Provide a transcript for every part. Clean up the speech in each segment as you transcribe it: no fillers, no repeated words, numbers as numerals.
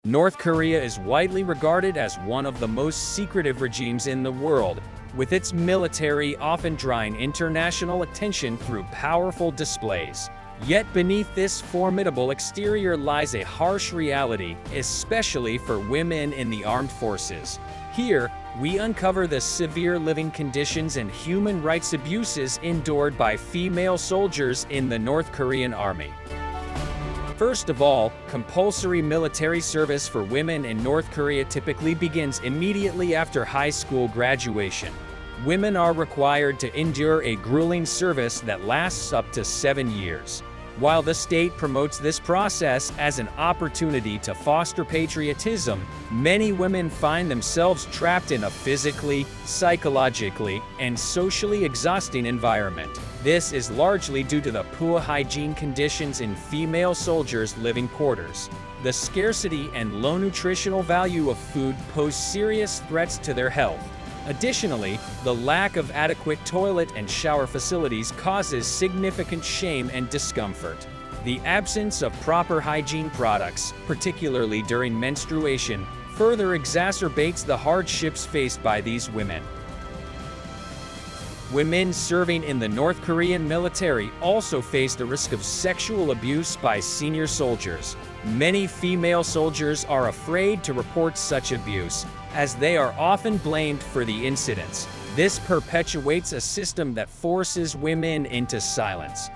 North Korea is widely regarded as one of the most secretive regimes in the world, with its military often drawing international attention through powerful displays. Yet beneath this formidable exterior lies a harsh reality, especially for women in the armed forces. Here, we uncover the severe living conditions and human rights abuses endured by female soldiers in the North Korean army. First of all, compulsory military service for women in North Korea typically begins immediately after high school graduation. Women are required to endure a grueling service that lasts up to 7 years. While the state promotes this process as an opportunity to foster patriotism, many women find themselves trapped in a physically, psychologically, and socially exhausting environment. This is largely due to the poor hygiene conditions in female soldiers' living quarters. The scarcity and low nutritional value of food pose serious threats to their health. Additionally, the lack of adequate toilet and shower facilities causes significant shame and discomfort. The absence of proper hygiene products, particularly during menstruation, further exacerbates the hardships faced by these women. Women serving in the North Korean military also face the risk of sexual abuse by senior soldiers. Many female soldiers are afraid to report such abuse, as they are often blamed for the incidents. This perpetuates a system that forces women into silence.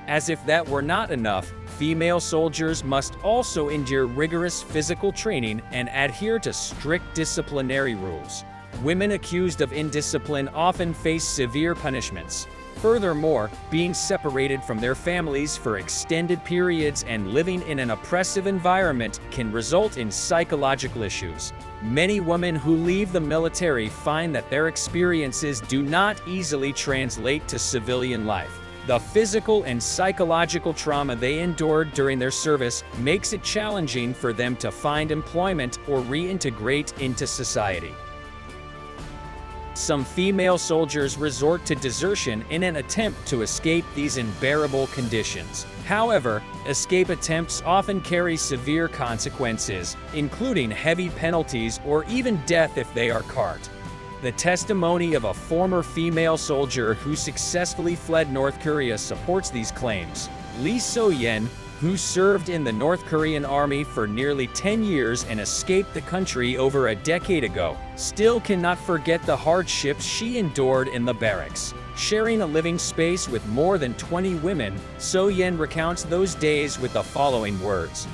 As if that were not enough, female soldiers must also endure rigorous physical training and adhere to strict disciplinary rules. Women accused of indiscipline often face severe punishments. Furthermore, being separated from their families for extended periods and living in an oppressive environment can result in psychological issues. Many women who leave the military find that their experiences do not easily translate to civilian life. The physical and psychological trauma they endured during their service makes it challenging for them to find employment or reintegrate into society. Some female soldiers resort to desertion in an attempt to escape these unbearable conditions. However, escape attempts often carry severe consequences, including heavy penalties or even death if they are caught. The testimony of a former female soldier who successfully fled North Korea supports these claims. Lee So-yen, who served in the North Korean army for nearly 10 years and escaped the country over a decade ago, still cannot forget the hardships she endured in the barracks. Sharing a living space with more than 20 women, So-yen recounts those days with the following words.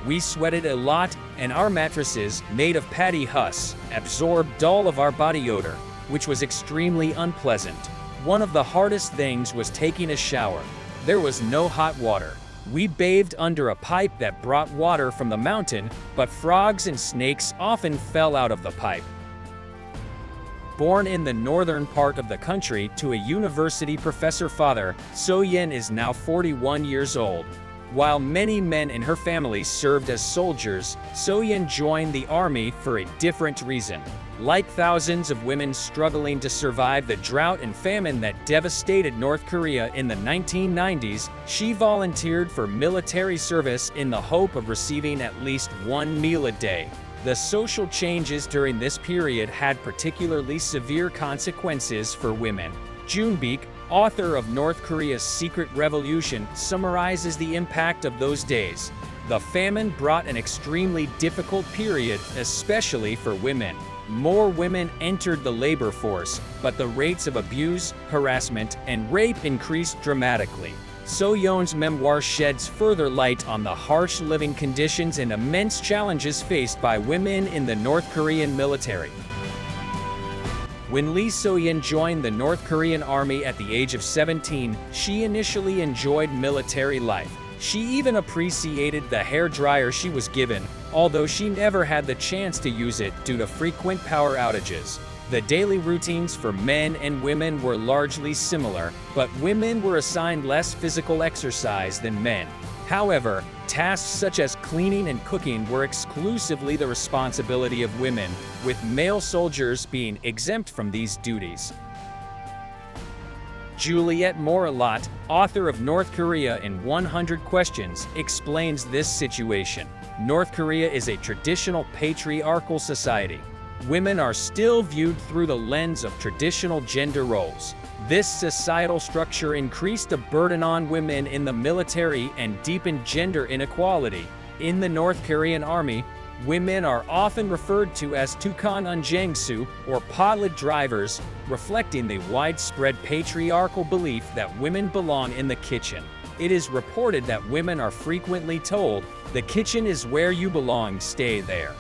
"We sweated a lot, and our mattresses, made of paddy husk, absorbed all of our body odor, which was extremely unpleasant. One of the hardest things was taking a shower. There was no hot water. We bathed under a pipe that brought water from the mountain, but frogs and snakes often fell out of the pipe." Born in the northern part of the country to a university professor father, So-yen is now 41 years old. While many men in her family served as soldiers, So-yen joined the army for a different reason. Like thousands of women struggling to survive the drought and famine that devastated North Korea in the 1990s, she volunteered for military service in the hope of receiving at least one meal a day. The social changes during this period had particularly severe consequences for women. Junbeek, author of North Korea's Secret Revolution, summarizes the impact of those days. The famine brought an extremely difficult period, especially for women. More women entered the labor force, but the rates of abuse, harassment, and rape increased dramatically. So-yeon's memoir sheds further light on the harsh living conditions and immense challenges faced by women in the North Korean military. When Lee So-yen joined the North Korean army at the age of 17, she initially enjoyed military life. She even appreciated the hairdryer she was given, although she never had the chance to use it due to frequent power outages. The daily routines for men and women were largely similar, but women were assigned less physical exercise than men. However, tasks such as cleaning and cooking were exclusively the responsibility of women, with male soldiers being exempt from these duties. Juliet Morillot, author of North Korea in 100 Questions, explains this situation. North Korea is a traditional patriarchal society. Women are still viewed through the lens of traditional gender roles. This societal structure increased the burden on women in the military and deepened gender inequality. In the North Korean army, women are often referred to as tukon unjangsu, or podlet drivers, reflecting the widespread patriarchal belief that women belong in the kitchen. It is reported that women are frequently told, "The kitchen is where you belong, stay there."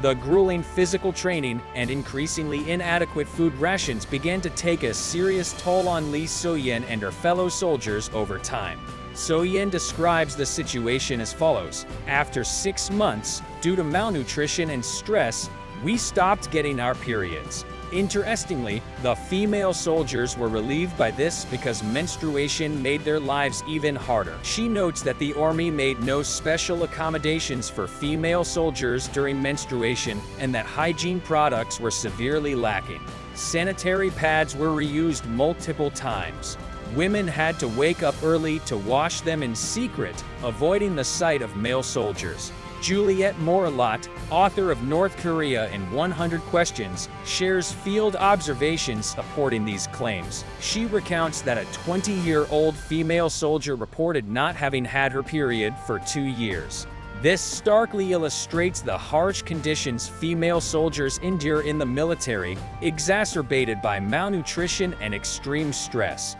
The grueling physical training and increasingly inadequate food rations began to take a serious toll on Lee So-yen and her fellow soldiers over time. So-yen describes the situation as follows: "After 6 months, due to malnutrition and stress, we stopped getting our periods. Interestingly, the female soldiers were relieved by this because menstruation made their lives even harder." She notes that the army made no special accommodations for female soldiers during menstruation and that hygiene products were severely lacking. Sanitary pads were reused multiple times. Women had to wake up early to wash them in secret, avoiding the sight of male soldiers. Juliet Morillot, author of North Korea in 100 Questions, shares field observations supporting these claims. She recounts that a 20-year-old female soldier reported not having had her period for 2 years. This starkly illustrates the harsh conditions female soldiers endure in the military, exacerbated by malnutrition and extreme stress.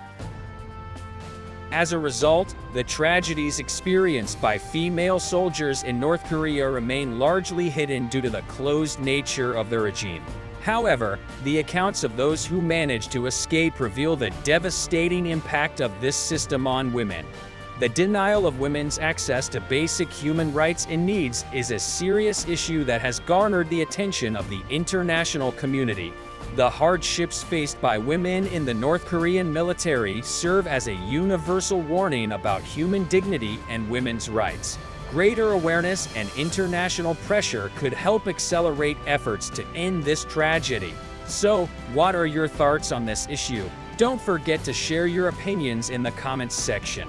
As a result, the tragedies experienced by female soldiers in North Korea remain largely hidden due to the closed nature of the regime. However, the accounts of those who managed to escape reveal the devastating impact of this system on women. The denial of women's access to basic human rights and needs is a serious issue that has garnered the attention of the international community. The hardships faced by women in the North Korean military serve as a universal warning about human dignity and women's rights. Greater awareness and international pressure could help accelerate efforts to end this tragedy. So, what are your thoughts on this issue? Don't forget to share your opinions in the comments section.